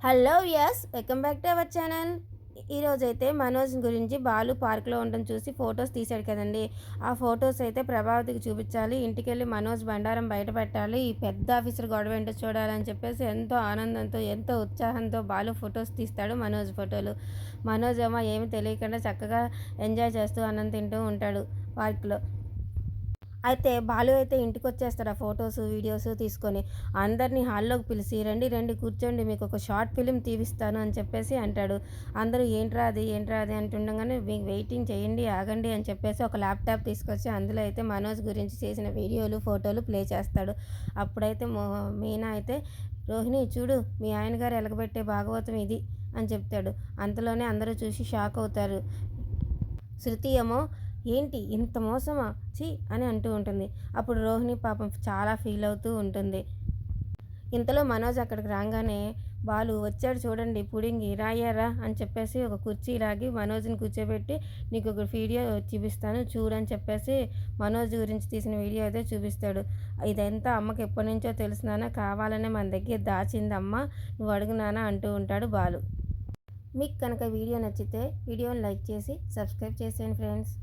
Hello yes welcome back to our channel. ఈరోజైతే మనోజ్ గురించి బాలు పార్క్లో ఉండడం చూసి ఫొటోస్ తీశాడు కదండి. ఆ ఫొటోస్ అయితే ప్రభావతికి చూపించాలి, ఇంటికెళ్ళి మనోజ్ బండారం బయట పెట్టాలి, ఈ పెద్ద ఆఫీసర్ గొడవ ఏంటో చూడాలని చెప్పేసి ఎంతో ఆనందంతో ఎంతో ఉత్సాహంతో బాలు ఫొటోస్ తీస్తాడు. మనోజ్ ఫోటోలు. మనోజ్ ఏమో ఏమి తెలియకుండా చక్కగా ఎంజాయ్ చేస్తూ అన్నం తింటూ ఉంటాడు పార్క్లో. అయితే బాలు అయితే ఇంటికి వచ్చేస్తాడు ఆ ఫొటోస్ వీడియోస్ తీసుకొని. అందరినీ హాల్లోకి పిలిచి రండి రండి కూర్చోండి, మీకు ఒక షార్ట్ ఫిలిం తీపిస్తాను అని చెప్పేసి అంటాడు. అందరూ ఏంట్రా అది అంటుండగానే మీకు వెయిటింగ్ చేయండి ఆగండి అని చెప్పేసి ఒక ల్యాప్టాప్ తీసుకొచ్చి అందులో అయితే మనోజ్ గురించి చేసిన వీడియోలు ఫోటోలు ప్లే చేస్తాడు. అప్పుడైతే మీనా అయితే రోహిణి చూడు మీ ఆయన గారు ఎలగబెట్టే భాగవతం ఇది అని చెప్తాడు. అంతలోనే అందరూ చూసి షాక్ అవుతారు. శృతి ఏమో ఏంటి ఇంత మోసమా ఛీ అని అంటూ ఉంటుంది. అప్పుడు రోహిణి పాపం చాలా ఫీల్ అవుతూ ఉంటుంది. ఇంతలో మనోజ్ అక్కడికి రాగానే బాలు వచ్చాడు చూడండి పుడింగి రాయ్యారా అని చెప్పేసి ఒక కుర్చీ లాగి మనోజ్ని కూర్చోబెట్టి నీకు ఒక వీడియో చూపిస్తాను చూడని చెప్పేసి మనోజ్ గురించి తీసిన వీడియో అయితే చూపిస్తాడు. ఇదంతా అమ్మకి ఎప్పటి నుంచో తెలిసినానా, కావాలనే మన దగ్గర దాచింది అమ్మ, నువ్వు అడుగునానా అంటూ ఉంటాడు బాలు. మీకు కనుక వీడియో నచ్చితే వీడియోని లైక్ చేసి సబ్స్క్రైబ్ చేసేయండి ఫ్రెండ్స్.